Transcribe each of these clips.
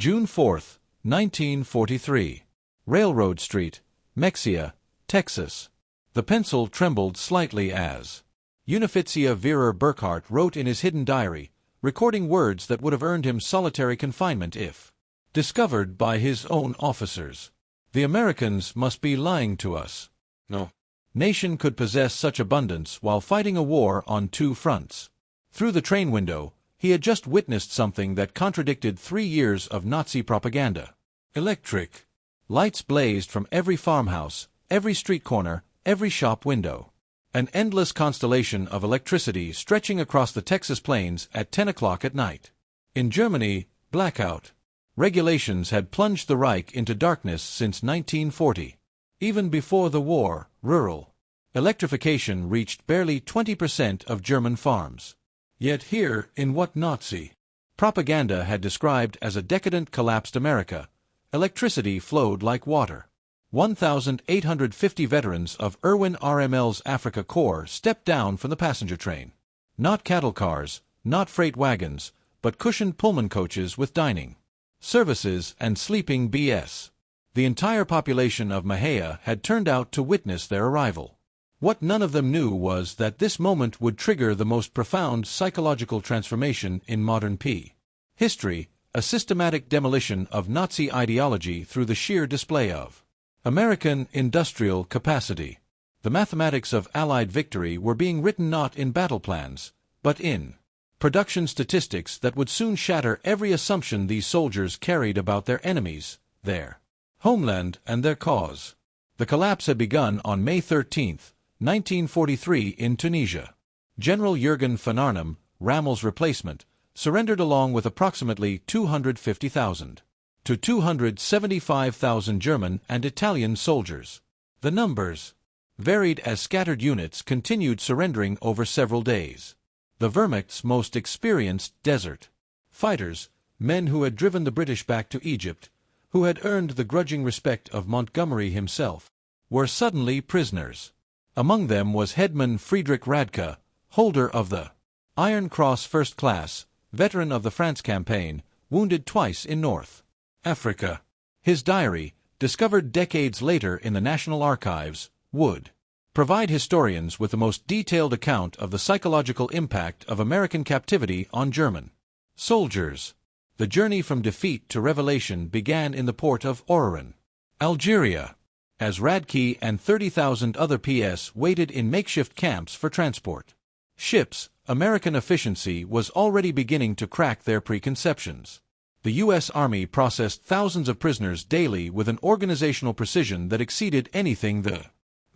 June 4, 1943. Railroad Street, Mexia, Texas. The pencil trembled slightly as Unifizia Vera Burkhardt wrote in his hidden diary, recording words that would have earned him solitary confinement if discovered by his own officers. The Americans must be lying to us. No nation could possess such abundance while fighting a war on two fronts. Through the train window, he had just witnessed something that contradicted 3 years of Nazi propaganda. Electric lights blazed from every farmhouse, every street corner, every shop window. An endless constellation of electricity stretching across the Texas plains at 10 o'clock at night. In Germany, blackout regulations had plunged the Reich into darkness since 1940. Even before the war, rural electrification reached barely 20% of German farms. Yet here, in what Nazi propaganda had described as a decadent, collapsed America, electricity flowed like water. 1,850 veterans of Erwin RML's Africa Corps stepped down from the passenger train. Not cattle cars, not freight wagons, but cushioned Pullman coaches with dining services and sleeping BS. The entire population of Mahia had turned out to witness their arrival. What none of them knew was that this moment would trigger the most profound psychological transformation in modern history, a systematic demolition of Nazi ideology through the sheer display of American industrial capacity. The mathematics of Allied victory were being written not in battle plans, but in production statistics that would soon shatter every assumption these soldiers carried about their enemies, their homeland, and their cause. The collapse had begun on May 13, 1943 in Tunisia. General Jürgen von Arnim, Rommel's replacement, surrendered along with approximately 250,000 to 275,000 German and Italian soldiers. The numbers varied as scattered units continued surrendering over several days. The Wehrmacht's most experienced desert fighters, men who had driven the British back to Egypt, who had earned the grudging respect of Montgomery himself, were suddenly prisoners. Among them was Headman Friedrich Radke, holder of the Iron Cross First Class, veteran of the France campaign, wounded twice in North Africa. His diary, discovered decades later in the National Archives, would provide historians with the most detailed account of the psychological impact of American captivity on German soldiers. The journey from defeat to revelation began in the port of Oran, Algeria, as Radke and 30,000 other PS waited in makeshift camps for transport ships. American efficiency was already beginning to crack their preconceptions. The U.S. Army processed thousands of prisoners daily with an organizational precision that exceeded anything the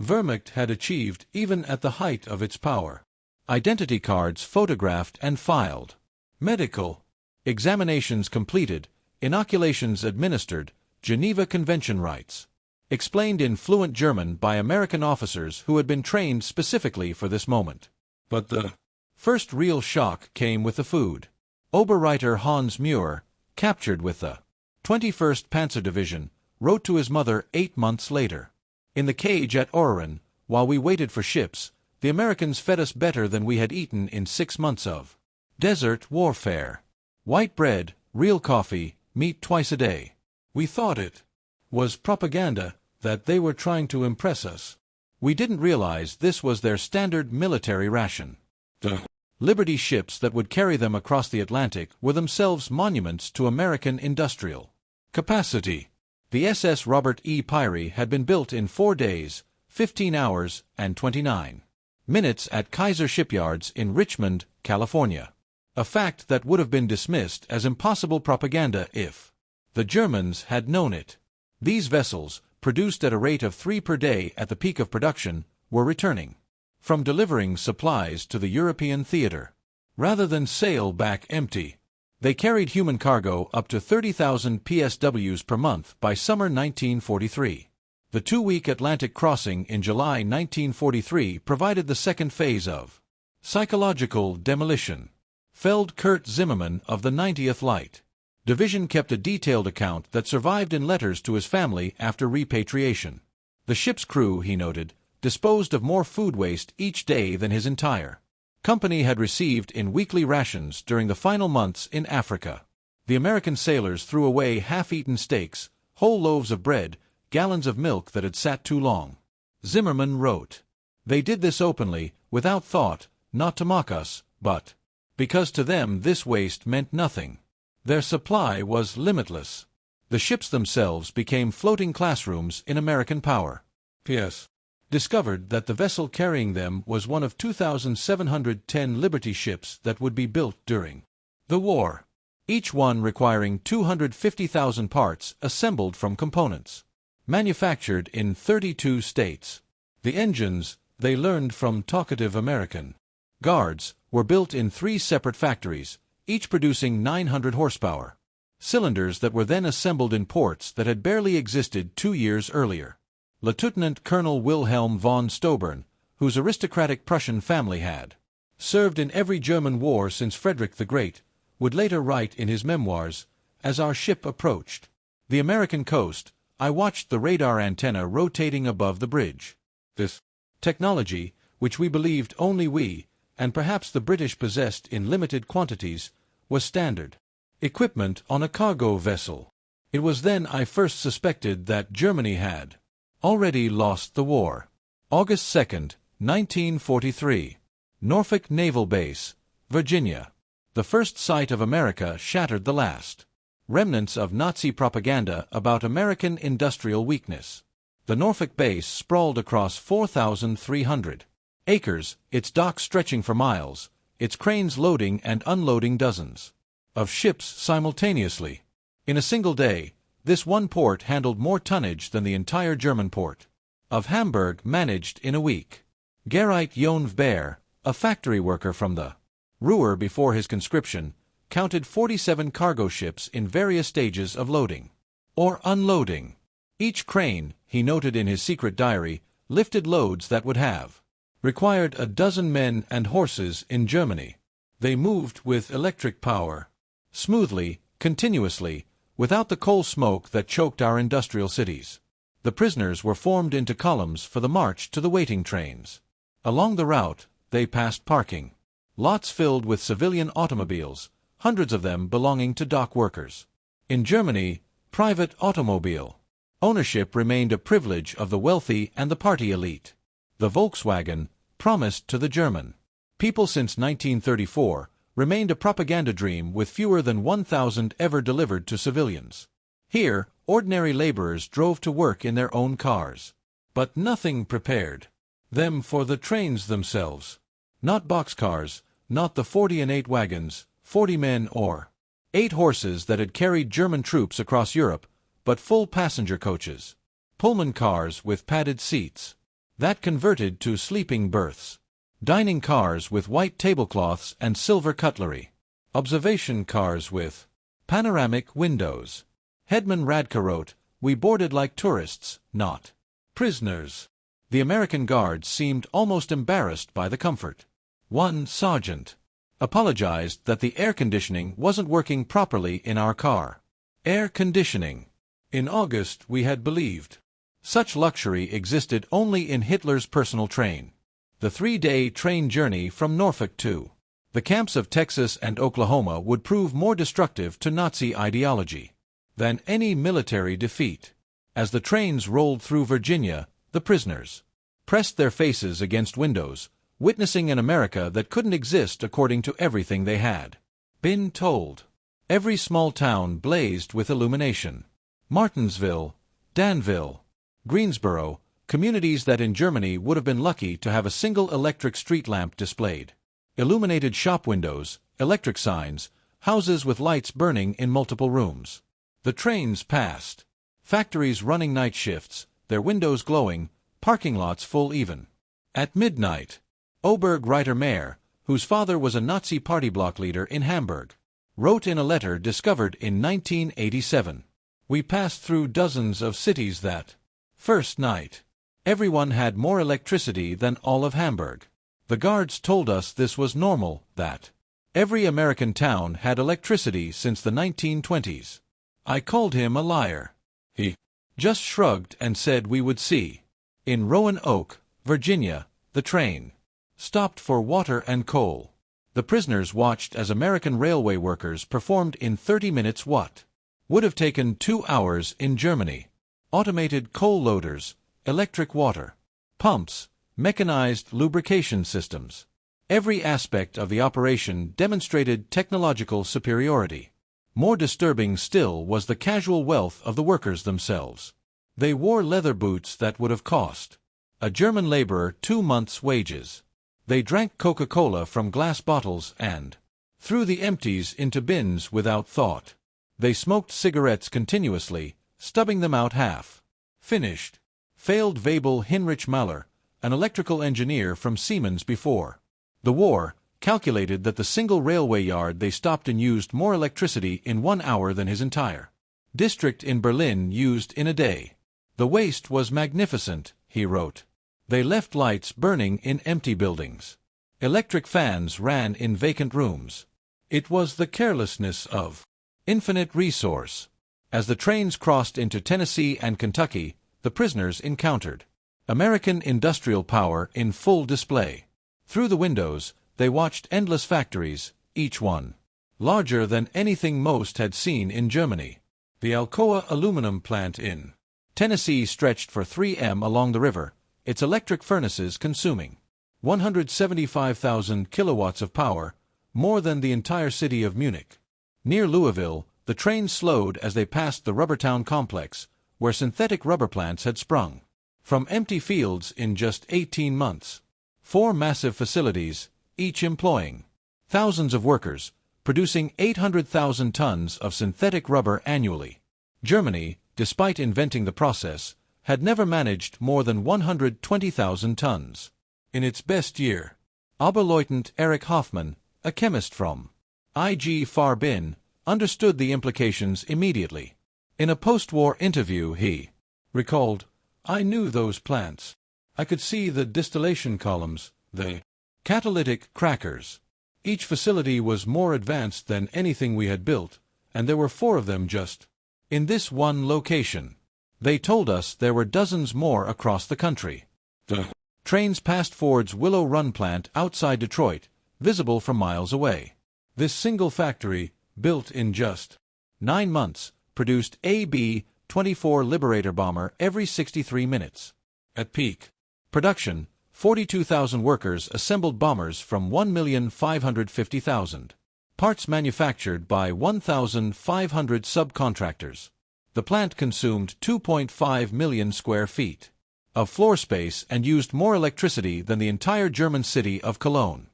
Wehrmacht had achieved even at the height of its power. Identity cards photographed and filed, medical examinations completed, inoculations administered, Geneva Convention rights explained in fluent German by American officers who had been trained specifically for this moment. But the first real shock came with the food. Oberreiter Hans Muir, captured with the 21st Panzer Division, wrote to his mother 8 months later. In the cage at Oran, while we waited for ships, the Americans fed us better than we had eaten in 6 months of desert warfare. White bread, real coffee, meat twice a day. We thought it was propaganda, that they were trying to impress us. We didn't realize this was their standard military ration. The Liberty ships that would carry them across the Atlantic were themselves monuments to American industrial capacity. The SS Robert E. Peary had been built in 4 days, 15 hours, and 29 minutes at Kaiser Shipyards in Richmond, California. A fact that would have been dismissed as impossible propaganda if the Germans had known it. These vessels, produced at a rate of 3 per day at the peak of production, were returning from delivering supplies to the European theater. Rather than sail back empty, they carried human cargo up to 30,000 PSWs per month by summer 1943. The 2-week Atlantic crossing in July 1943 provided the second phase of psychological demolition. Feld Kurt Zimmermann of the 90th Light Division kept a detailed account that survived in letters to his family after repatriation. The ship's crew, he noted, disposed of more food waste each day than his entire company had received in weekly rations during the final months in Africa. The American sailors threw away half-eaten steaks, whole loaves of bread, gallons of milk that had sat too long. Zimmerman wrote, "They did this openly, without thought, not to mock us, but because to them this waste meant nothing. Their supply was limitless." The ships themselves became floating classrooms in American power. P.S. Discovered that the vessel carrying them was one of 2,710 Liberty ships that would be built during the war, each one requiring 250,000 parts assembled from components manufactured in 32 states. The engines, they learned from talkative American guards, were built in 3 separate factories, each producing 900 horsepower. Cylinders that were then assembled in ports that had barely existed 2 years earlier. Lieutenant Colonel Wilhelm von Stobern, whose aristocratic Prussian family had served in every German war since Frederick the Great, would later write in his memoirs, "As our ship approached the American coast, I watched the radar antenna rotating above the bridge. This technology, which we believed only we, and perhaps the British possessed in limited quantities, was standard equipment on a cargo vessel. It was then I first suspected that Germany had already lost the war." August 2, 1943. Norfolk Naval Base, Virginia. The first sight of America shattered the last remnants of Nazi propaganda about American industrial weakness. The Norfolk base sprawled across 4,300 acres, its docks stretching for miles, its cranes loading and unloading dozens of ships simultaneously. In a single day, this one port handled more tonnage than the entire German port of Hamburg managed in a week. Gerrit Jonveer, a factory worker from the Ruhr before his conscription, counted 47 cargo ships in various stages of loading or unloading. Each crane, he noted in his secret diary, lifted loads that would have required a dozen men and horses in Germany. They moved with electric power, smoothly, continuously, without the coal smoke that choked our industrial cities. The prisoners were formed into columns for the march to the waiting trains. Along the route, they passed parking lots filled with civilian automobiles, hundreds of them belonging to dock workers. In Germany, private automobile ownership remained a privilege of the wealthy and the party elite. The Volkswagen, promised to the German people since 1934, remained a propaganda dream with fewer than 1,000 ever delivered to civilians. Here, ordinary laborers drove to work in their own cars. But nothing prepared them for the trains themselves. Not boxcars, not the 40 and 8 wagons, 40 men or 8 horses that had carried German troops across Europe, but full passenger coaches, Pullman cars with padded seats that converted to sleeping berths, dining cars with white tablecloths and silver cutlery, observation cars with panoramic windows. Hedman Radke wrote, "We boarded like tourists, not prisoners." The American guards seemed almost embarrassed by the comfort. One sergeant apologized that the air conditioning wasn't working properly in our car. Air conditioning. In August we had believed such luxury existed only in Hitler's personal train. The 3-day train journey from Norfolk to the camps of Texas and Oklahoma would prove more destructive to Nazi ideology than any military defeat. As the trains rolled through Virginia, the prisoners pressed their faces against windows, witnessing an America that couldn't exist according to everything they had been told. Every small town blazed with illumination. Martinsville, Danville, Greensboro, communities that in Germany would have been lucky to have a single electric street lamp displayed. Illuminated shop windows, electric signs, houses with lights burning in multiple rooms. The trains passed. Factories running night shifts, their windows glowing, parking lots full even. At midnight, Oberg-Reiter Mayer, whose father was a Nazi party bloc leader in Hamburg, wrote in a letter discovered in 1987, "We passed through dozens of cities that first night. Everyone had more electricity than all of Hamburg. The guards told us this was normal, that every American town had electricity since the 1920s. I called him a liar. He just shrugged and said we would see." In Roanoke, Virginia, the train stopped for water and coal. The prisoners watched as American railway workers performed in 30 minutes what would have taken 2 hours in Germany. Automated coal loaders, electric water pumps, mechanized lubrication systems. Every aspect of the operation demonstrated technological superiority. More disturbing still was the casual wealth of the workers themselves. They wore leather boots that would have cost a German laborer 2 months' wages. They drank Coca-Cola from glass bottles and threw the empties into bins without thought. They smoked cigarettes continuously, stubbing them out half finished. Failed Wabel Hinrich Mahler, an electrical engineer from Siemens before the war, calculated that the single railway yard they stopped in used more electricity in 1 hour than his entire district in Berlin used in a day. The waste was magnificent, he wrote. They left lights burning in empty buildings. Electric fans ran in vacant rooms. It was the carelessness of infinite resource. As the trains crossed into Tennessee and Kentucky, the prisoners encountered American industrial power in full display. Through the windows, they watched endless factories, each one larger than anything most had seen in Germany. The Alcoa aluminum plant in Tennessee stretched for 3 mi along the river, its electric furnaces consuming 175,000 kilowatts of power, more than the entire city of Munich. Near Louisville, the train slowed as they passed the Rubbertown complex, where synthetic rubber plants had sprung from empty fields in just 18 months. 4 massive facilities, each employing thousands of workers, producing 800,000 tons of synthetic rubber annually. Germany, despite inventing the process, had never managed more than 120,000 tons. In its best year, Oberleutnant Erich Hoffmann, a chemist from IG Farben, understood the implications immediately. In a post-war interview he recalled, "I knew those plants. I could see the distillation columns, the catalytic crackers. Each facility was more advanced than anything we had built, and there were 4 of them just in this one location. They told us there were dozens more across the country." The trains passed Ford's Willow Run plant outside Detroit, visible from miles away. This single factory, built in just 9 months, produced a B-24 Liberator bomber every 63 minutes. At peak production, 42,000 workers assembled bombers from 1,550,000 parts manufactured by 1,500 subcontractors. The plant consumed 2.5 million square feet of floor space and used more electricity than the entire German city of Cologne.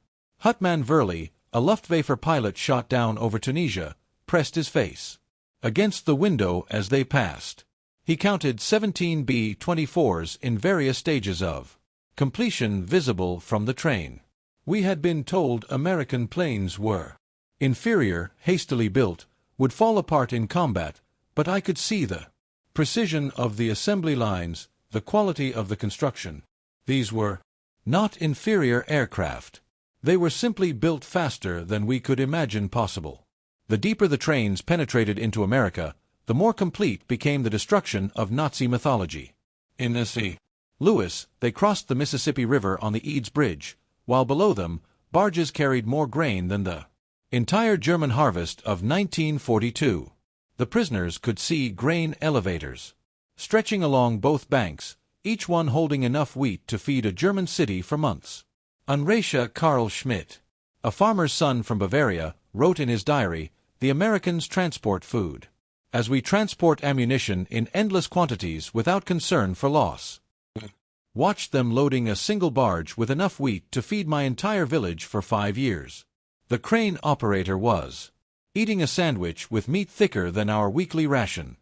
Hutman Verli, a Luftwaffe pilot shot down over Tunisia, pressed his face against the window as they passed. He counted 17 B-24s in various stages of completion visible from the train. "We had been told American planes were inferior, hastily built, would fall apart in combat, but I could see the precision of the assembly lines, the quality of the construction. These were not inferior aircraft. They were simply built faster than we could imagine possible." The deeper the trains penetrated into America, the more complete became the destruction of Nazi mythology. In St. Louis, they crossed the Mississippi River on the Eads Bridge, while below them, barges carried more grain than the entire German harvest of 1942. The prisoners could see grain elevators stretching along both banks, each one holding enough wheat to feed a German city for months. Unreisha Karl Schmidt, a farmer's son from Bavaria, wrote in his diary, "The Americans transport food as we transport ammunition in endless quantities without concern for loss. Watched them loading a single barge with enough wheat to feed my entire village for 5 years. The crane operator was eating a sandwich with meat thicker than our weekly ration."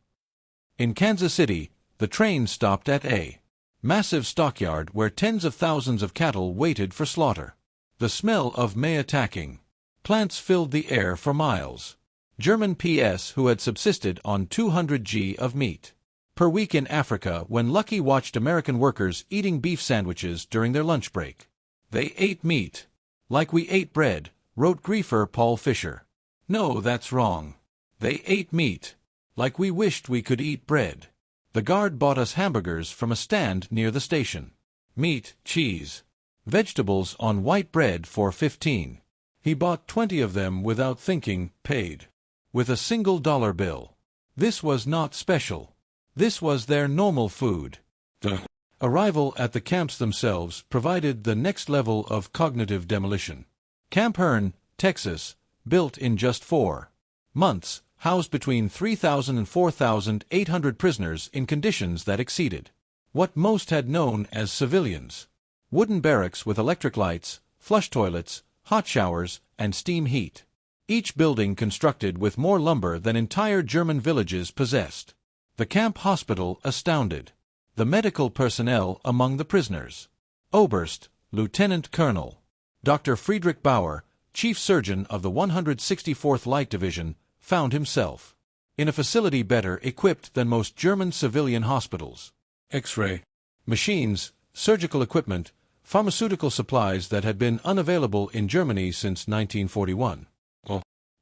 In Kansas City, the train stopped at a massive stockyard where tens of thousands of cattle waited for slaughter. The smell of May attacking plants filled the air for miles. German PS who had subsisted on 200 g of meat per week in Africa when Lucky watched American workers eating beef sandwiches during their lunch break. "They ate meat like we ate bread," wrote griefer Paul Fischer. "No, that's wrong. They ate meat like we wished we could eat bread. The guard bought us hamburgers from a stand near the station. Meat, cheese, vegetables on white bread for 15 He bought 20 of them without thinking, paid with a single dollar bill. This was not special. This was their normal food. The arrival at the camps themselves provided the next level of cognitive demolition. Camp Hearn, Texas, built in just 4 months, housed between 3,000 and 4,800 prisoners in conditions that exceeded what most had known as civilians. Wooden barracks with electric lights, flush toilets, hot showers, and steam heat. Each building constructed with more lumber than entire German villages possessed. The camp hospital astounded the medical personnel among the prisoners. Oberst, Lieutenant Colonel Dr. Friedrich Bauer, chief surgeon of the 164th Light Division, found himself in a facility better equipped than most German civilian hospitals. X-ray machines, surgical equipment, pharmaceutical supplies that had been unavailable in Germany since 1941.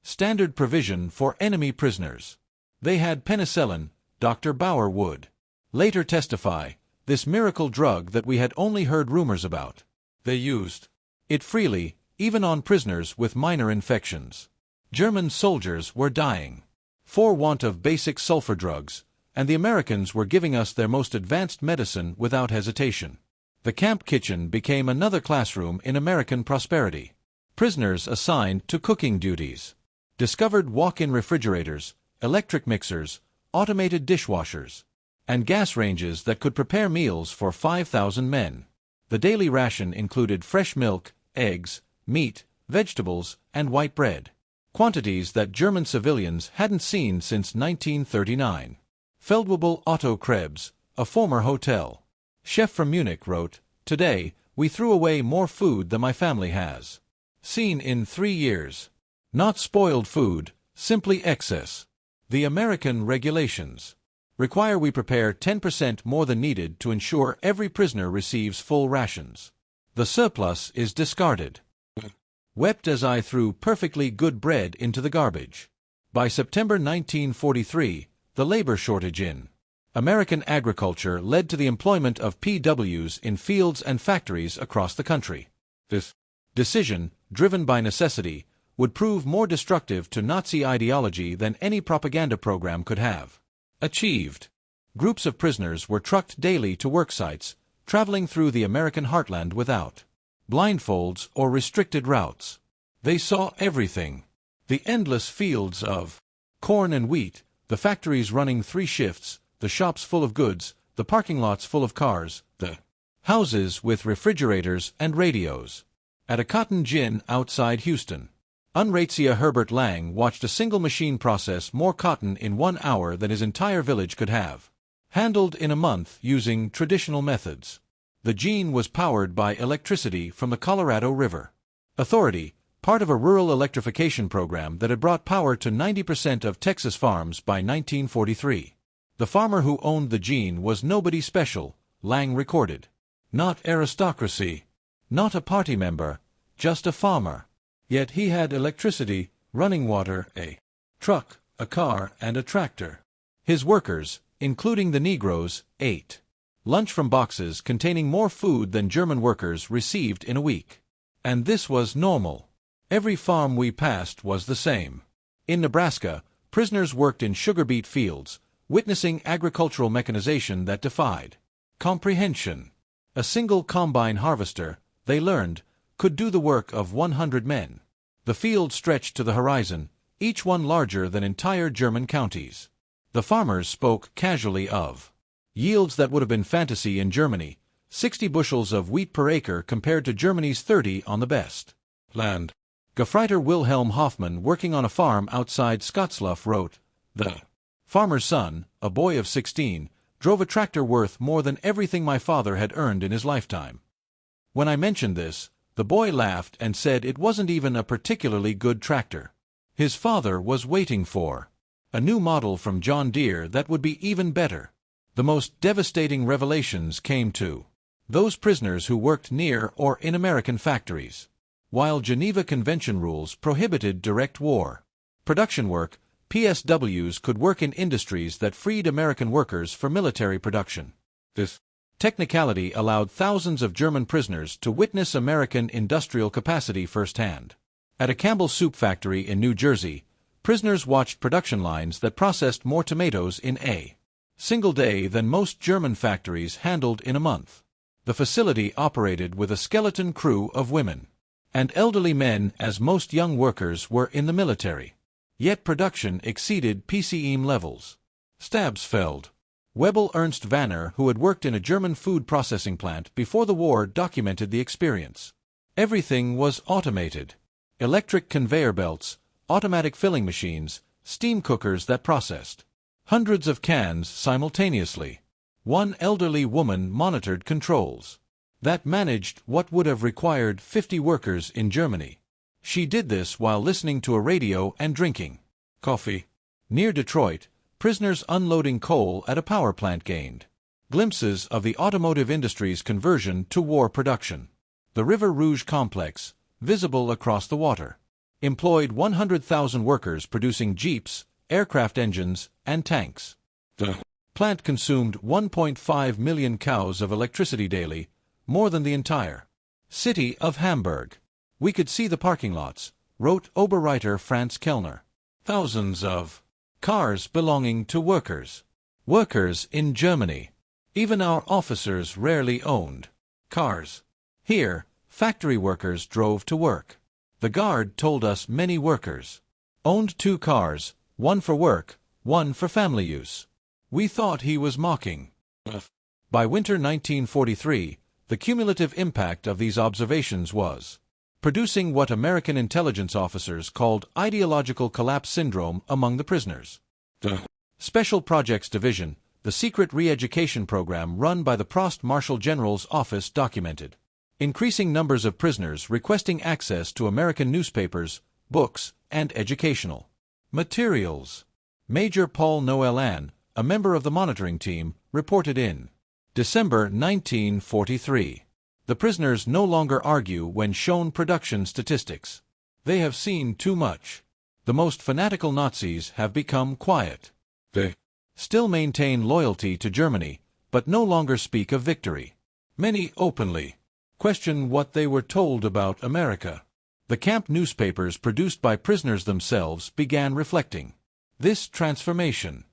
Standard provision for enemy prisoners. They had penicillin, Dr. Bauer would later testify, this miracle drug that we had only heard rumors about. They used it freely, even on prisoners with minor infections. German soldiers were dying for want of basic sulfur drugs, and the Americans were giving us their most advanced medicine without hesitation. The camp kitchen became another classroom in American prosperity. Prisoners assigned to cooking duties discovered walk-in refrigerators, electric mixers, automated dishwashers, and gas ranges that could prepare meals for 5,000 men. The daily ration included fresh milk, eggs, meat, vegetables, and white bread, quantities that German civilians hadn't seen since 1939. Feldwebel Otto Krebs, a former hotel chef from Munich, wrote, "Today, we threw away more food than my family has seen in 3 years. Not spoiled food, simply excess. The American regulations require we prepare 10% more than needed to ensure every prisoner receives full rations. The surplus is discarded." Wept as I threw perfectly good bread into the garbage. By September 1943, the labor shortage in American agriculture led to the employment of POWs in fields and factories across the country. This decision, driven by necessity, would prove more destructive to Nazi ideology than any propaganda program could have achieved. Groups of prisoners were trucked daily to work sites, traveling through the American heartland without blindfolds or restricted routes. They saw everything: the endless fields of corn and wheat, the factories running 3 shifts, the shops full of goods, the parking lots full of cars, the houses with refrigerators and radios. At a cotton gin outside Houston, Unratia Herbert Lang watched a single machine process more cotton in 1 hour than his entire village could have handled in a month using traditional methods. The gene was powered by electricity from the Colorado River Authority, part of a rural electrification program that had brought power to 90% of Texas farms by 1943. The farmer who owned the gene was nobody special, Lang recorded. Not aristocracy, not a party member, just a farmer. Yet he had electricity, running water, a truck, a car, and a tractor. His workers, including the Negroes, ate lunch from boxes containing more food than German workers received in a week. And this was normal. Every farm we passed was the same. In Nebraska, prisoners worked in sugar beet fields, witnessing agricultural mechanization that defied comprehension. A single combine harvester, they learned, could do the work of 100 men. The field stretched to the horizon, each one larger than entire German counties. The farmers spoke casually of yields that would have been fantasy in Germany, 60 bushels of wheat per acre compared to Germany's 30 on the best land. Gefreiter Wilhelm Hoffmann, working on a farm outside Scottsluff, wrote, "The farmer's son, a boy of 16, drove a tractor worth more than everything my father had earned in his lifetime. When I mentioned this, the boy laughed and said it wasn't even a particularly good tractor. His father was waiting for a new model from John Deere that would be even better." The most devastating revelations came to those prisoners who worked near or in American factories. While Geneva Convention rules prohibited direct war production work, PSWs could work in industries that freed American workers for military production. This technicality allowed thousands of German prisoners to witness American industrial capacity firsthand. At a Campbell soup factory in New Jersey, prisoners watched production lines that processed more tomatoes in a single day than most German factories handled in a month. The facility operated with a skeleton crew of women and elderly men, as most young workers were in the military. Yet production exceeded PCM levels. Stabsfeld. Webel Ernst Vanner, who had worked in a German food processing plant before the war, documented the experience. Everything was automated. Electric conveyor belts, automatic filling machines, steam cookers that processed hundreds of cans simultaneously. One elderly woman monitored controls that managed what would have required 50 workers in Germany. She did this while listening to a radio and drinking coffee. Near Detroit, prisoners unloading coal at a power plant gained glimpses of the automotive industry's conversion to war production. The River Rouge complex, visible across the water, employed 100,000 workers producing jeeps, aircraft engines, and tanks. The plant consumed 1.5 million cows of electricity daily, more than the entire city of Hamburg. We could see the parking lots, wrote Oberreiter Franz Kellner. Thousands of cars belonging to workers. Workers in Germany. Even our officers rarely owned cars. Here, factory workers drove to work. The guard told us many workers owned 2 cars, one for work, one for family use. We thought he was mocking. By winter 1943, the cumulative impact of these observations was producing what American intelligence officers called ideological collapse syndrome among the prisoners. The Special Projects Division, the secret re-education program run by the Prost Marshal General's office, documented increasing numbers of prisoners requesting access to American newspapers, books, and educational materials. Major Paul Noëllan, a member of the monitoring team, reported in December 1943. The prisoners no longer argue when shown production statistics. They have seen too much. The most fanatical Nazis have become quiet. They still maintain loyalty to Germany, but no longer speak of victory. Many openly question what they were told about America. The camp newspapers produced by prisoners themselves began reflecting this transformation.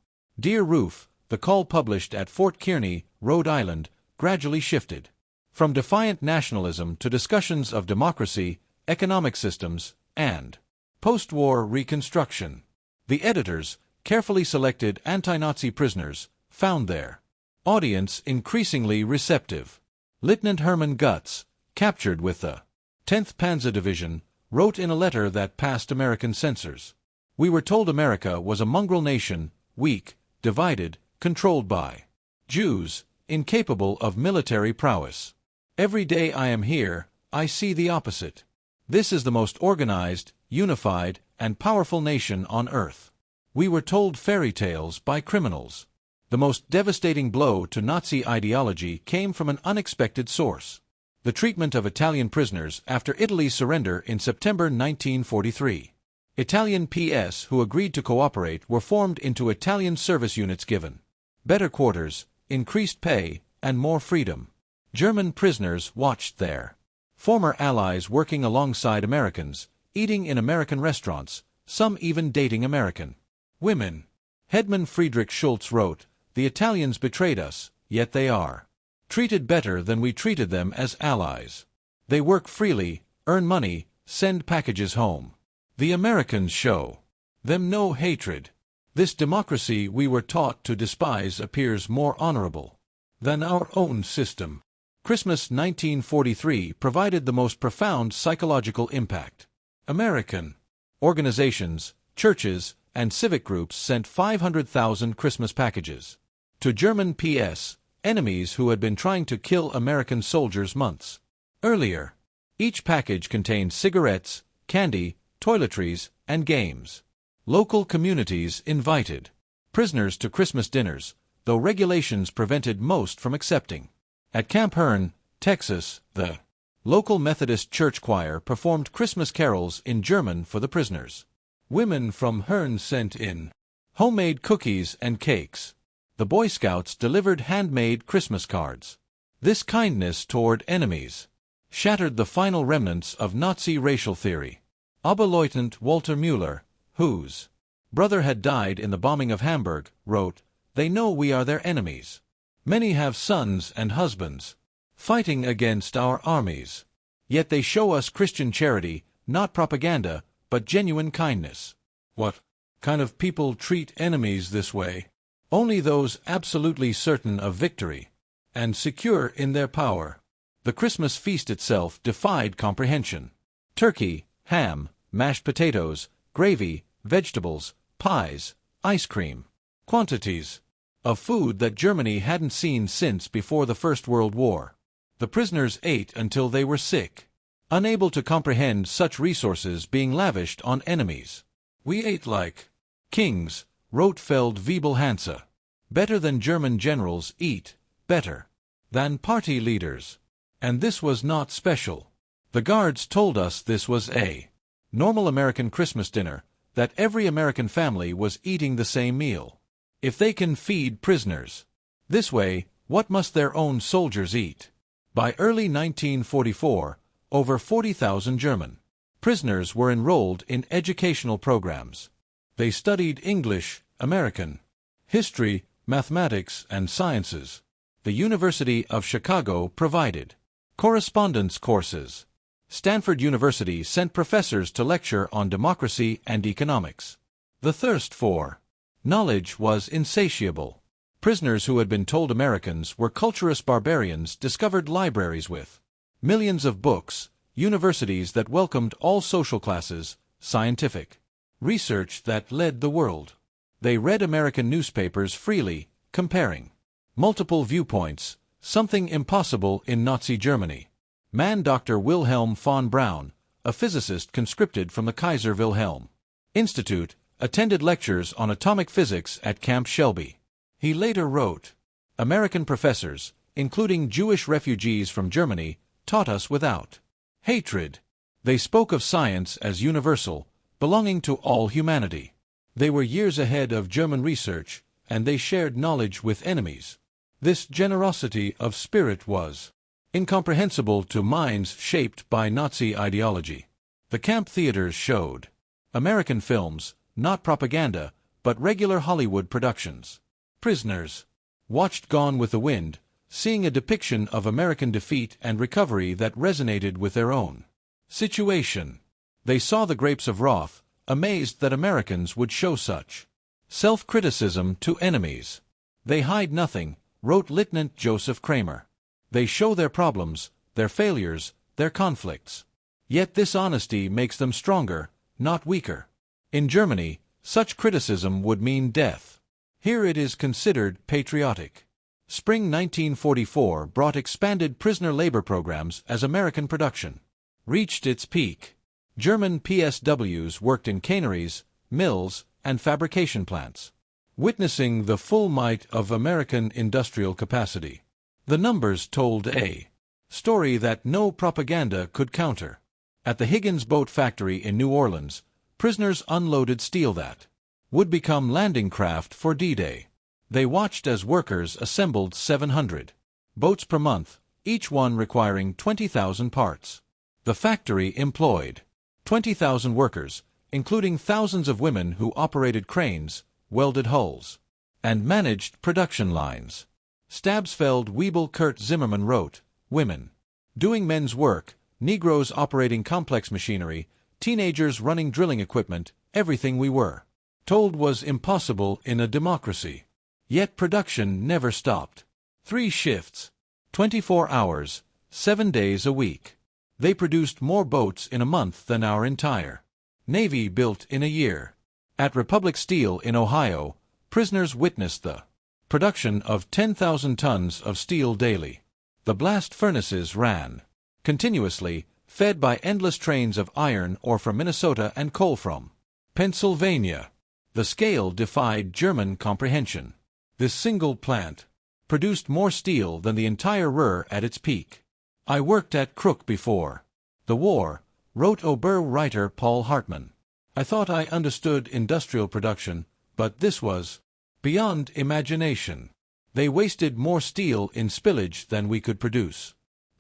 Dear Roof, the call published at Fort Kearny, Rhode Island, gradually shifted from defiant nationalism to discussions of democracy, economic systems, and post-war reconstruction. The editors, carefully selected anti-Nazi prisoners, found their audience increasingly receptive. Lieutenant Hermann Gutz, captured with the 10th Panzer Division, wrote in a letter that passed American censors. We were told America was a mongrel nation, weak, divided, controlled by Jews, incapable of military prowess. Every day I am here, I see the opposite. This is the most organized, unified, and powerful nation on earth. We were told fairy tales by criminals. The most devastating blow to Nazi ideology came from an unexpected source: the treatment of Italian prisoners after Italy's surrender in September 1943. Italian PS who agreed to cooperate were formed into Italian service units given better quarters, increased pay, and more freedom. German prisoners watched their former allies working alongside Americans, eating in American restaurants, some even dating American women. Hedman Friedrich Schultz wrote, "The Italians betrayed us, yet they are treated better than we treated them as allies. They work freely, earn money, send packages home. The Americans show them no hatred. This democracy we were taught to despise appears more honorable than our own system." Christmas 1943 provided the most profound psychological impact. American organizations, churches, and civic groups sent 500,000 Christmas packages to German PS, enemies who had been trying to kill American soldiers months earlier. Each package contained cigarettes, candy, toiletries, and games. Local communities invited prisoners to Christmas dinners, though regulations prevented most from accepting. At Camp Hearn, Texas, the local Methodist church choir performed Christmas carols in German for the prisoners. Women from Hearn sent in homemade cookies and cakes. The Boy Scouts delivered handmade Christmas cards. This kindness toward enemies shattered the final remnants of Nazi racial theory. Oberleutnant Walter Müller, whose brother had died in the bombing of Hamburg, wrote, "They know we are their enemies. Many have sons and husbands fighting against our armies. Yet they show us Christian charity, not propaganda, but genuine kindness." What kind of people treat enemies this way? Only those absolutely certain of victory and secure in their power. The Christmas feast itself defied comprehension. Turkey, ham, mashed potatoes, gravy, vegetables, pies, ice cream. Quantities of food that Germany hadn't seen since before the First World War. The prisoners ate until they were sick, unable to comprehend such resources being lavished on enemies. "We ate like kings," wrote Feldwebel Hansa. "Better than German generals eat, better than party leaders." And this was not special. The guards told us this was a normal American Christmas dinner, that every American family was eating the same meal. If they can feed prisoners this way, what must their own soldiers eat? By early 1944, over 40,000 German prisoners were enrolled in educational programs. They studied English, American history, mathematics, and sciences. The University of Chicago provided correspondence courses. Stanford University sent professors to lecture on democracy and economics. The thirst for knowledge was insatiable. Prisoners who had been told Americans were culturous barbarians discovered libraries with millions of books, universities that welcomed all social classes, scientific research that led the world. They read American newspapers freely, comparing multiple viewpoints, something impossible in Nazi Germany. Man Dr. Wilhelm von Braun, a physicist conscripted from the Kaiser Wilhelm Institute, attended lectures on atomic physics at Camp Shelby. He later wrote, "American professors, including Jewish refugees from Germany, taught us without hatred. They spoke of science as universal, belonging to all humanity. They were years ahead of German research, and they shared knowledge with enemies. This generosity of spirit was incomprehensible to minds shaped by Nazi ideology." The camp theaters showed American films, not propaganda, but regular Hollywood productions. Prisoners watched Gone with the Wind, seeing a depiction of American defeat and recovery that resonated with their own situation. They saw The Grapes of Wrath, amazed that Americans would show such self-criticism to enemies. "They hide nothing," wrote Lieutenant Joseph Kramer. "They show their problems, their failures, their conflicts. Yet this honesty makes them stronger, not weaker." In Germany, such criticism would mean death. Here it is considered patriotic. Spring 1944 brought expanded prisoner labor programs as American production reached its peak. German PSWs worked in canneries, mills, and fabrication plants, witnessing the full might of American industrial capacity. The numbers told a story that no propaganda could counter. At the Higgins Boat Factory in New Orleans, prisoners unloaded steel that would become landing craft for D-Day. They watched as workers assembled 700 boats per month, each one requiring 20,000 parts. The factory employed 20,000 workers, including thousands of women who operated cranes, welded hulls, and managed production lines. Stabsfeld Wiebel Kurt Zimmermann wrote, "Women doing men's work, Negroes operating complex machinery, teenagers running drilling equipment, everything we were told was impossible in a democracy." Yet production never stopped. 3 shifts, 24 hours, 7 days a week. They produced more boats in a month than our entire Navy built in a year. At Republic Steel in Ohio, prisoners witnessed the production of 10,000 tons of steel daily. The blast furnaces ran continuously, fed by endless trains of iron ore from Minnesota and coal from Pennsylvania. The scale defied German comprehension. This single plant produced more steel than the entire Ruhr at its peak. "I worked at Crook before the war," wrote Ober writer Paul Hartmann. "I thought I understood industrial production, but this was beyond imagination. They wasted more steel in spillage than we could produce.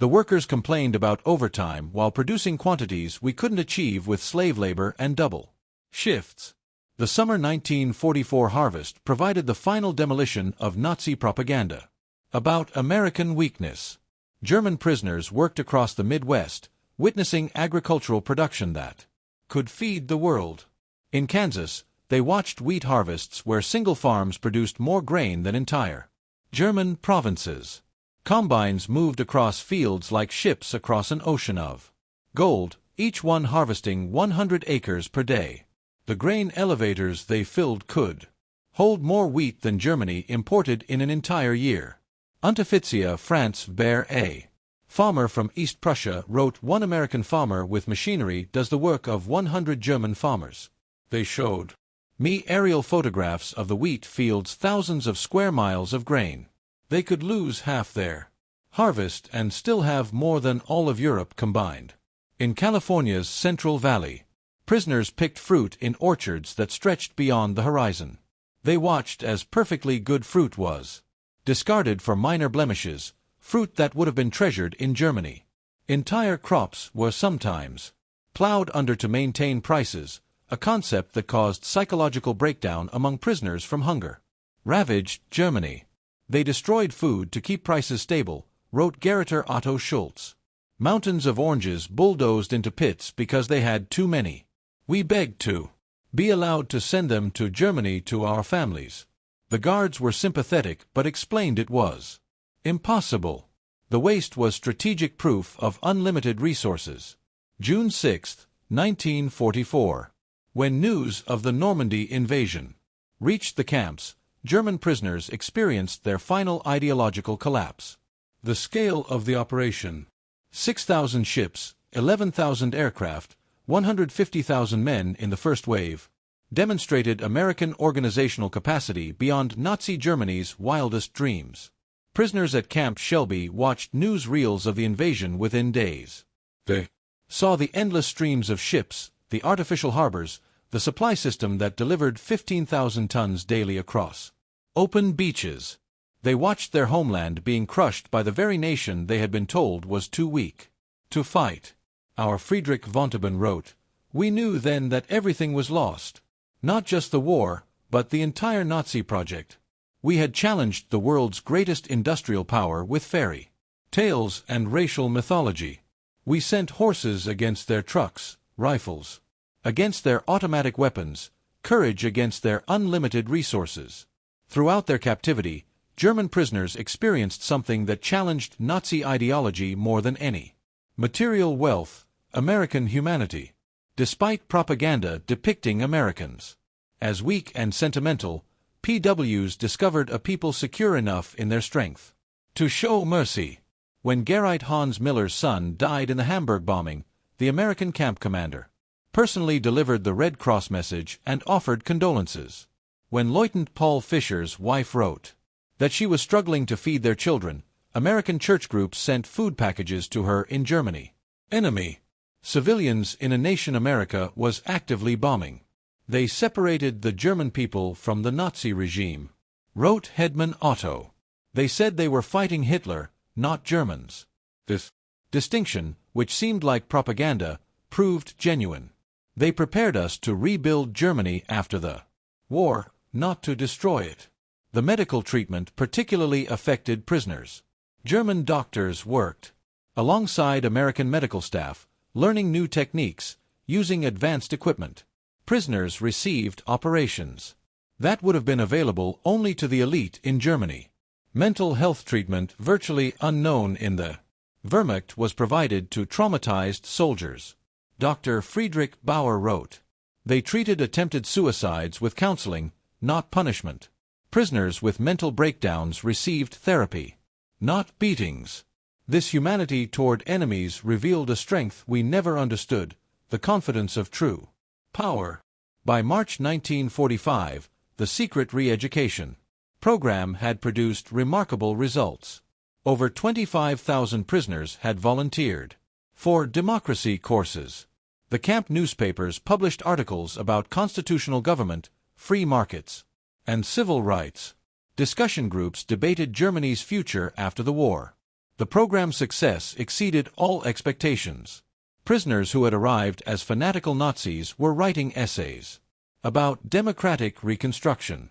The workers complained about overtime while producing quantities we couldn't achieve with slave labor and double shifts. The summer 1944 harvest provided the final demolition of Nazi propaganda about American weakness. German prisoners worked across the Midwest, witnessing agricultural production that could feed the world. In Kansas, they watched wheat harvests where single farms produced more grain than entire German provinces. Combines moved across fields like ships across an ocean of gold, each one harvesting 100 acres per day. The grain elevators they filled could hold more wheat than Germany imported in an entire year. Unteroffizier Franz Baer, a farmer from East Prussia, wrote, "One American farmer with machinery does the work of 100 German farmers. They showed me aerial photographs of the wheat fields, thousands of square miles of grain. They could lose half their harvest and still have more than all of Europe combined." In California's Central Valley, prisoners picked fruit in orchards that stretched beyond the horizon. They watched as perfectly good fruit was discarded for minor blemishes, fruit that would have been treasured in Germany. Entire crops were sometimes plowed under to maintain prices, a concept that caused psychological breakdown among prisoners from hunger. Ravaged Germany. They destroyed food to keep prices stable, wrote garroter Otto Schultz. Mountains of oranges bulldozed into pits because they had too many. We begged to be allowed to send them to Germany to our families. The guards were sympathetic but explained it was impossible. The waste was strategic proof of unlimited resources. June 6, 1944. When news of the Normandy invasion reached the camps, German prisoners experienced their final ideological collapse. The scale of the operation: 6,000 ships, 11,000 aircraft, 150,000 men in the first wave, demonstrated American organizational capacity beyond Nazi Germany's wildest dreams. Prisoners at Camp Shelby watched newsreels of the invasion within days. They saw the endless streams of ships, the artificial harbors, the supply system that delivered 15,000 tons daily across open beaches. They watched their homeland being crushed by the very nation they had been told was too weak to fight. Our Friedrich Vontaben wrote, "We knew then that everything was lost. Not just the war, but the entire Nazi project. We had challenged the world's greatest industrial power with fairy tales and racial mythology. We sent horses against their trucks, rifles against their automatic weapons, courage against their unlimited resources." Throughout their captivity, German prisoners experienced something that challenged Nazi ideology more than any: material wealth, American humanity. Despite propaganda depicting Americans as weak and sentimental, PWs discovered a people secure enough in their strength to show mercy. When Gerrit Hans Miller's son died in the Hamburg bombing, the American camp commander personally delivered the Red Cross message and offered condolences. When Lieutenant Paul Fischer's wife wrote that she was struggling to feed their children, American church groups sent food packages to her in Germany. Enemy civilians in a nation America was actively bombing. They separated the German people from the Nazi regime, wrote Hedman Otto. They said they were fighting Hitler, not Germans. This distinction, which seemed like propaganda, proved genuine. They prepared us to rebuild Germany after the war, not to destroy it. The medical treatment particularly affected prisoners. German doctors worked alongside American medical staff, learning new techniques, using advanced equipment. Prisoners received operations that would have been available only to the elite in Germany. Mental health treatment, virtually unknown in the Wehrmacht, was provided to traumatized soldiers. Dr. Friedrich Bauer wrote, "They treated attempted suicides with counseling, not punishment. Prisoners with mental breakdowns received therapy, not beatings." This humanity toward enemies revealed a strength we never understood, the confidence of true power. By March 1945, the secret re-education program had produced remarkable results. Over 25,000 prisoners had volunteered for democracy courses. The camp newspapers published articles about constitutional government, free markets, and civil rights. Discussion groups debated Germany's future after the war. The program's success exceeded all expectations. Prisoners who had arrived as fanatical Nazis were writing essays about democratic reconstruction.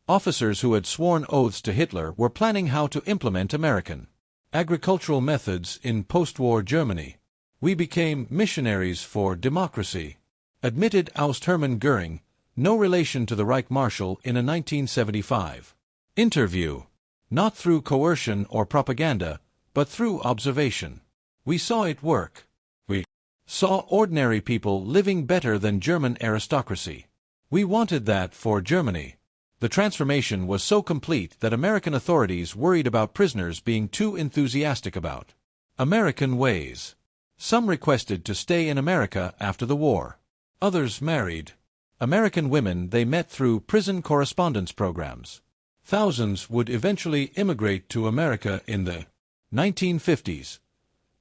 Officers who had sworn oaths to Hitler were planning how to implement American agricultural methods in post-war Germany. We became missionaries for democracy, admitted Oust Hermann Göring, no relation to the Reich Marshal, in a 1975 interview. Not through coercion or propaganda, but through observation. We saw it work. We saw ordinary people living better than German aristocracy. We wanted that for Germany. The transformation was so complete that American authorities worried about prisoners being too enthusiastic about American ways. Some requested to stay in America after the war. Others married American women they met through prison correspondence programs. Thousands would eventually immigrate to America in the 1950s.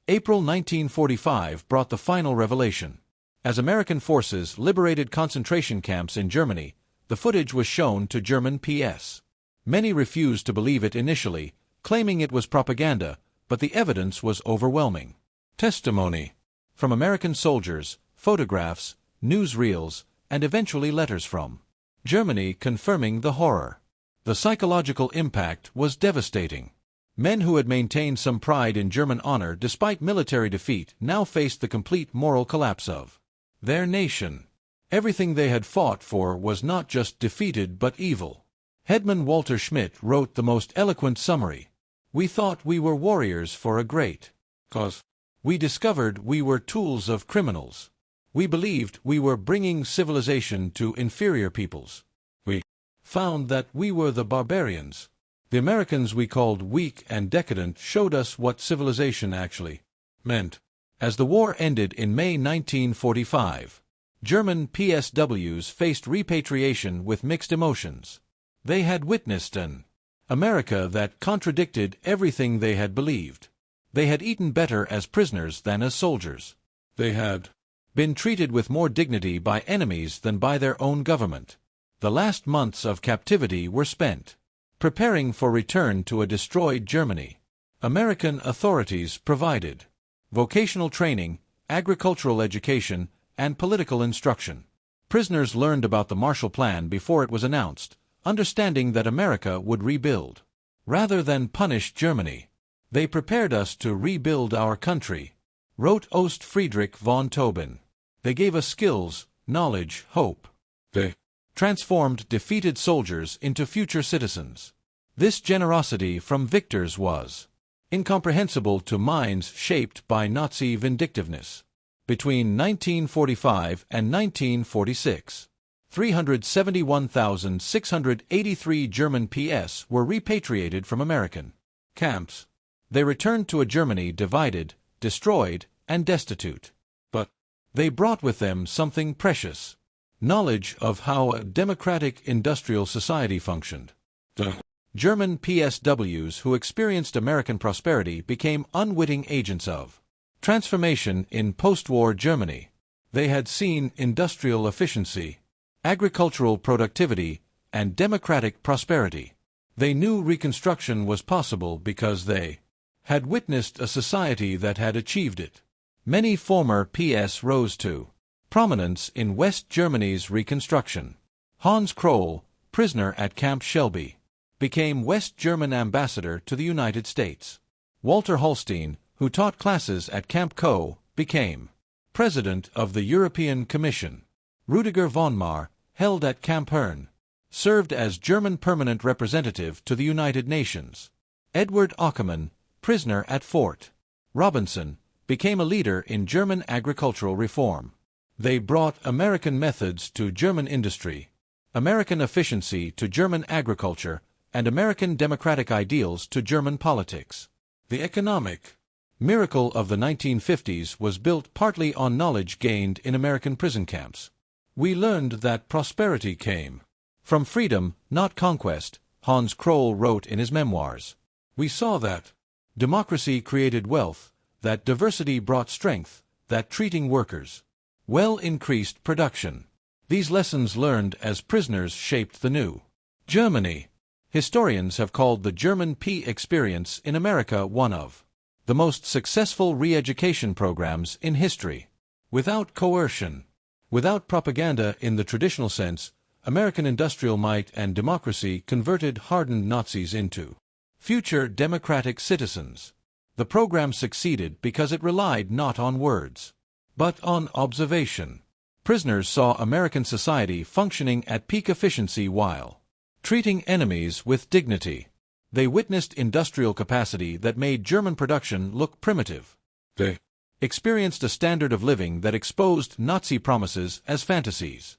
April 1945 brought the final revelation. As American forces liberated concentration camps in Germany, the footage was shown to German PS. Many refused to believe it initially, claiming it was propaganda, but the evidence was overwhelming. Testimony from American soldiers, photographs, newsreels, and eventually letters from Germany confirming the horror. The psychological impact was devastating. Men who had maintained some pride in German honor despite military defeat now faced the complete moral collapse of their nation. Everything they had fought for was not just defeated but evil. Headman Walter Schmidt wrote the most eloquent summary. We thought we were warriors for a great cause. We discovered we were tools of criminals. We believed we were bringing civilization to inferior peoples. We found that we were the barbarians. The Americans we called weak and decadent showed us what civilization actually meant. As the war ended in May 1945, German PSWs faced repatriation with mixed emotions. They had witnessed an America that contradicted everything they had believed. They had eaten better as prisoners than as soldiers. They had been treated with more dignity by enemies than by their own government. The last months of captivity were spent preparing for return to a destroyed Germany. American authorities provided vocational training, agricultural education, and political instruction. Prisoners learned about the Marshall Plan before it was announced, understanding that America would rebuild. Rather than punish Germany, they prepared us to rebuild our country, wrote Ost Friedrich von Tobin. They gave us skills, knowledge, hope. They transformed defeated soldiers into future citizens. This generosity from victors was incomprehensible to minds shaped by Nazi vindictiveness. Between 1945 and 1946, 371,683 German PS were repatriated from American camps. They returned to a Germany divided, destroyed, and destitute. But they brought with them something precious: knowledge of how a democratic industrial society functioned. The German PSWs who experienced American prosperity became unwitting agents of transformation in post-war Germany. They had seen industrial efficiency, agricultural productivity, and democratic prosperity. They knew reconstruction was possible because they had witnessed a society that had achieved it. Many former PS rose to prominence in West Germany's reconstruction. Hans Kroll, prisoner at Camp Shelby, became West German ambassador to the United States. Walter Holstein, who taught classes at Camp Co., became president of the European Commission. Rüdiger von Marr, held at Camp Herne, served as German permanent representative to the United Nations. Edward Ackermann, prisoner at Fort Robinson, became a leader in German agricultural reform. They brought American methods to German industry, American efficiency to German agriculture, and American democratic ideals to German politics. The economic miracle of the 1950s was built partly on knowledge gained in American prison camps. We learned that prosperity came from freedom, not conquest, Hans Kroll wrote in his memoirs. We saw that democracy created wealth, that diversity brought strength, that treating workers well increased production. These lessons learned as prisoners shaped the new Germany. Historians have called the German P experience in America one of the most successful re-education programs in history. Without coercion, without propaganda in the traditional sense, American industrial might and democracy converted hardened Nazis into future democratic citizens. The program succeeded because it relied not on words, but on observation. Prisoners saw American society functioning at peak efficiency while treating enemies with dignity. They witnessed industrial capacity that made German production look primitive. They experienced a standard of living that exposed Nazi promises as fantasies.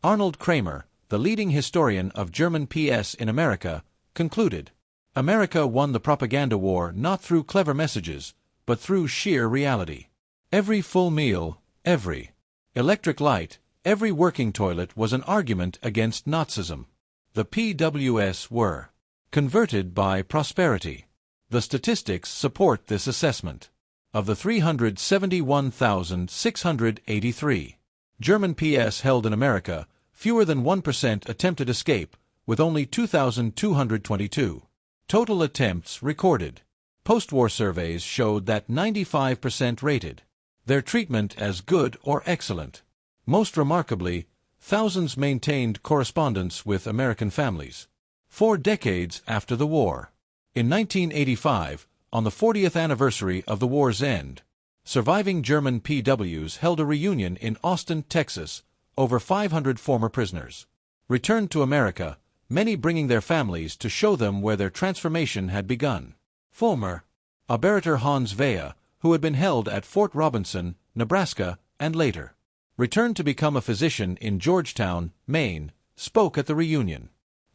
Arnold Kramer, the leading historian of German PS in America, concluded, America won the propaganda war not through clever messages, but through sheer reality. Every full meal, every electric light, every working toilet was an argument against Nazism. The PWS were converted by prosperity. The statistics support this assessment. Of the 371,683 German PS held in America, fewer than 1% attempted escape, with only 2,222 total attempts recorded. Post-war surveys showed that 95% rated their treatment as good or excellent. Most remarkably, thousands maintained correspondence with American families 4 decades after the war. In 1985, on the 40th anniversary of the war's end, surviving German PWs held a reunion in Austin, Texas. Over 500 former prisoners returned to America, many bringing their families to show them where their transformation had begun. Former Arbiter Hans Vea, who had been held at Fort Robinson, Nebraska, and later returned to become a physician in Georgetown, Maine, spoke at the reunion.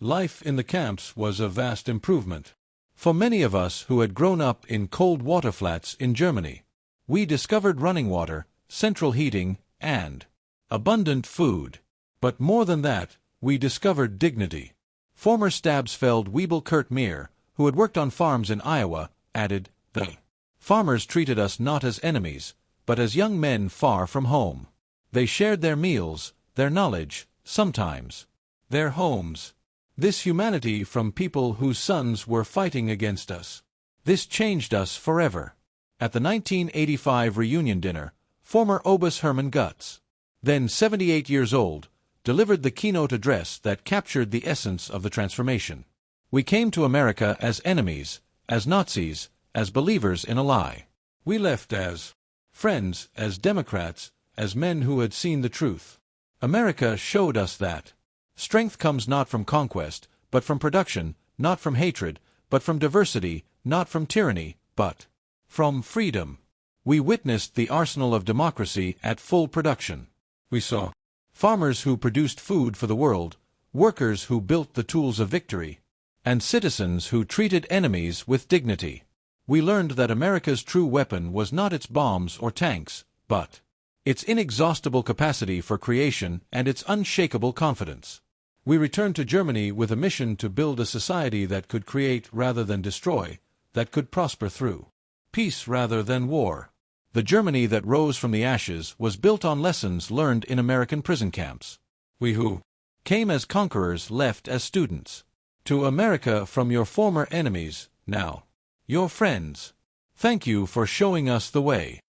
Life in the camps was a vast improvement. For many of us who had grown up in cold water flats in Germany, we discovered running water, central heating, and abundant food. But more than that, we discovered dignity. Former Stabsfeld Wiebel Kurt Meir, who had worked on farms in Iowa, added, the farmers treated us not as enemies, but as young men far from home. They shared their meals, their knowledge, sometimes their homes. This humanity from people whose sons were fighting against us. This changed us forever. At the 1985 reunion dinner, former Obus Hermann Gutz, then 78 years old, delivered the keynote address that captured the essence of the transformation. We came to America as enemies, as Nazis, as believers in a lie. We left as friends, as Democrats, as men who had seen the truth. America showed us that strength comes not from conquest, but from production, not from hatred, but from diversity, not from tyranny, but from freedom. We witnessed the arsenal of democracy at full production. We saw farmers who produced food for the world, workers who built the tools of victory, and citizens who treated enemies with dignity. We learned that America's true weapon was not its bombs or tanks, but its inexhaustible capacity for creation and its unshakable confidence. We returned to Germany with a mission to build a society that could create rather than destroy, that could prosper through peace rather than war. The Germany that rose from the ashes was built on lessons learned in American prison camps. We who came as conquerors left as students. To America from your former enemies, now your friends. Thank you for showing us the way.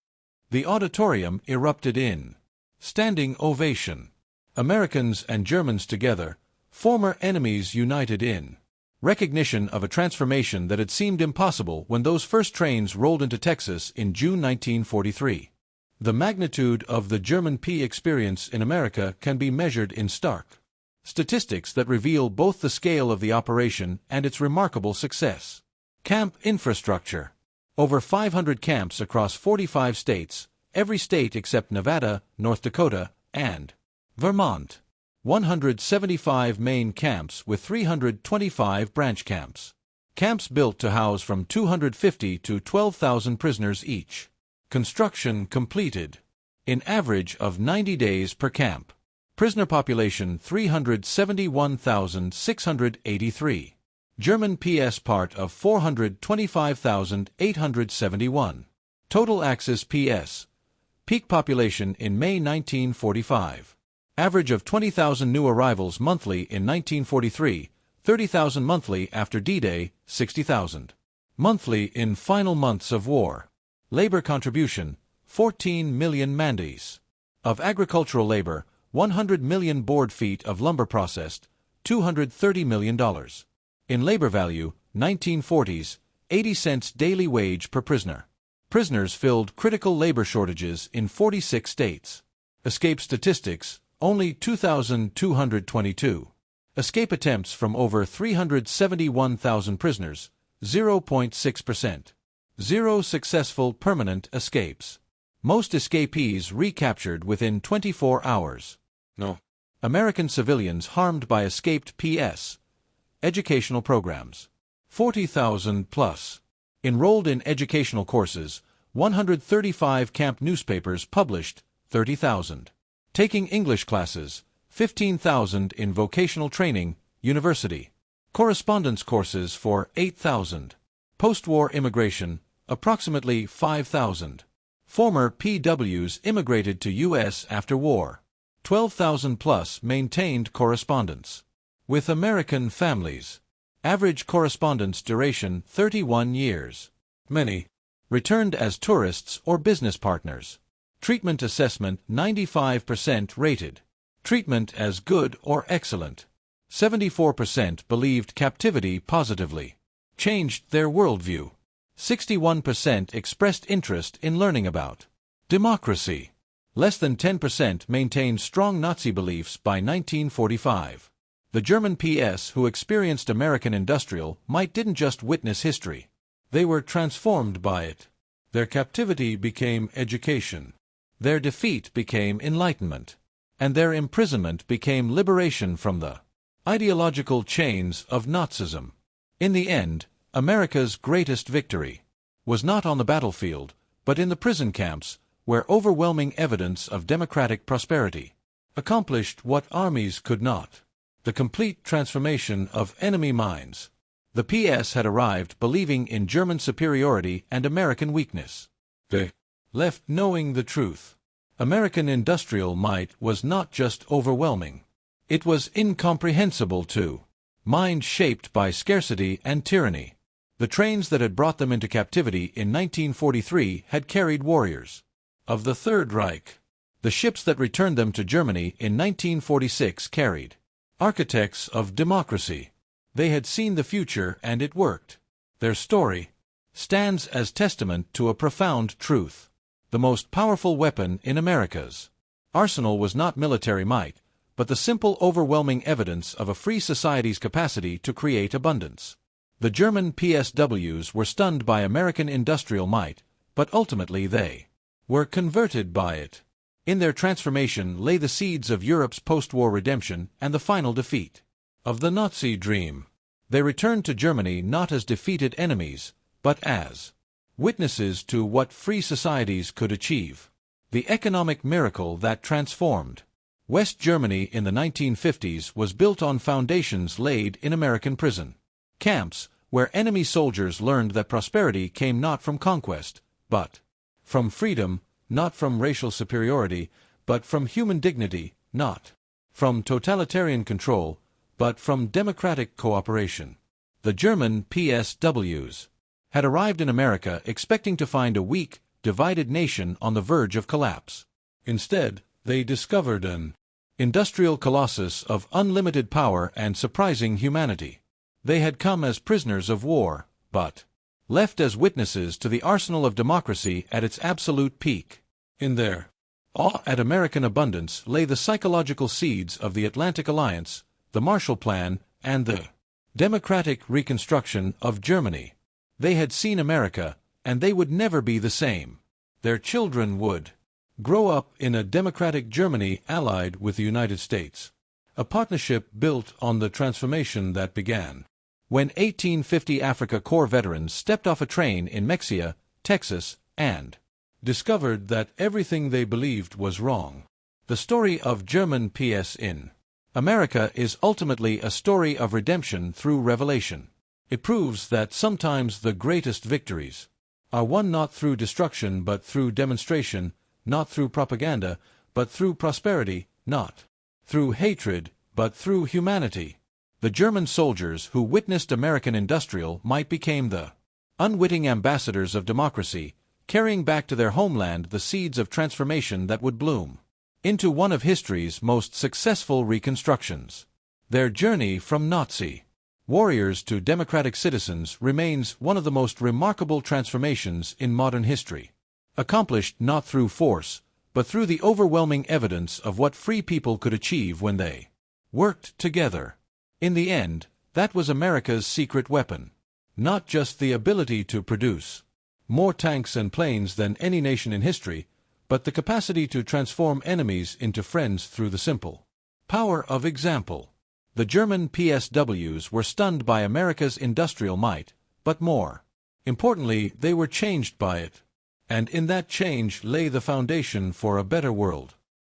The auditorium erupted in standing ovation. Americans and Germans together, former enemies united in recognition of a transformation that had seemed impossible when those first trains rolled into Texas in June 1943. The magnitude of the German P experience in America can be measured in stark statistics that reveal both the scale of the operation and its remarkable success. Camp infrastructure. Over 500 camps across 45 states, every state except Nevada, North Dakota, and Vermont. 175 main camps with 325 branch camps. Camps built to house from 250 to 12,000 prisoners each. Construction completed. An average of 90 days per camp. Prisoner population 371,683. German PS part of 425,871. Total Axis PS. Peak population in May 1945. Average of 20,000 new arrivals monthly in 1943, 30,000 monthly after D-Day, 60,000. Monthly in final months of war. Labor contribution, 14 million mandis. Of agricultural labor, 100 million board feet of lumber processed, $230 million. In labor value, 1940s, 80 cents daily wage per prisoner. Prisoners filled critical labor shortages in 46 states. Escape statistics, only 2,222. Escape attempts from over 371,000 prisoners, 0.6%. 0 successful permanent escapes. Most escapees recaptured within 24 hours. No. American civilians harmed by escaped PS. Educational programs. 40,000 plus. Enrolled in educational courses, 135 camp newspapers published, 30,000. Taking English classes, 15,000 in vocational training, university. Correspondence courses for 8,000. Post-war immigration, approximately 5,000. Former PWs immigrated to U.S. after war. 12,000 plus maintained correspondence with American families. Average correspondence duration 31 years. Many returned as tourists or business partners. Treatment assessment 95% rated. Treatment as good or excellent. 74% believed captivity positively changed their worldview. 61% expressed interest in learning about democracy. Less than 10% maintained strong Nazi beliefs by 1945. The German PS who experienced American industrial might didn't just witness history. They were transformed by it. Their captivity became education. Their defeat became enlightenment. And their imprisonment became liberation from the ideological chains of Nazism. In the end, America's greatest victory was not on the battlefield, but in the prison camps, where overwhelming evidence of democratic prosperity accomplished what armies could not. The complete transformation of enemy minds. The PS had arrived believing in German superiority and American weakness. They left knowing the truth. American industrial might was not just overwhelming. It was incomprehensible too. Mind shaped by scarcity and tyranny. The trains that had brought them into captivity in 1943 had carried warriors of the Third Reich. The ships that returned them to Germany in 1946 carried architects of democracy. They had seen the future and it worked. Their story stands as testament to a profound truth. The most powerful weapon in America's arsenal was not military might, but the simple overwhelming evidence of a free society's capacity to create abundance. The German PSWs were stunned by American industrial might, but ultimately they were converted by it. In their transformation lay the seeds of Europe's post-war redemption and the final defeat of the Nazi dream. They returned to Germany not as defeated enemies, but as witnesses to what free societies could achieve. The economic miracle that transformed West Germany in the 1950s was built on foundations laid in American prison camps, where enemy soldiers learned that prosperity came not from conquest, but from freedom, not from racial superiority, but from human dignity, not from totalitarian control, but from democratic cooperation. The German PSWs had arrived in America expecting to find a weak, divided nation on the verge of collapse. Instead, they discovered an industrial colossus of unlimited power and surprising humanity. They had come as prisoners of war, but left as witnesses to the arsenal of democracy at its absolute peak. In their awe at American abundance lay the psychological seeds of the Atlantic Alliance, the Marshall Plan, and the democratic reconstruction of Germany. They had seen America, and they would never be the same. Their children would grow up in a democratic Germany allied with the United States. A partnership built on the transformation that began when 1850 Africa Corps veterans stepped off a train in Mexia, Texas, and discovered that everything they believed was wrong. The story of German PS in America is ultimately a story of redemption through revelation. It proves that sometimes the greatest victories are won not through destruction but through demonstration, not through propaganda, but through prosperity, not through hatred, but through humanity. The German soldiers who witnessed American industrial might became the unwitting ambassadors of democracy, carrying back to their homeland the seeds of transformation that would bloom into one of history's most successful reconstructions. Their journey from Nazi warriors to democratic citizens remains one of the most remarkable transformations in modern history, accomplished not through force, but through the overwhelming evidence of what free people could achieve when they worked together. In the end, that was America's secret weapon. Not just the ability to produce more tanks and planes than any nation in history, but the capacity to transform enemies into friends through the simple power of example. The German POWs were stunned by America's industrial might, but more importantly, they were changed by it. And in that change lay the foundation for a better world.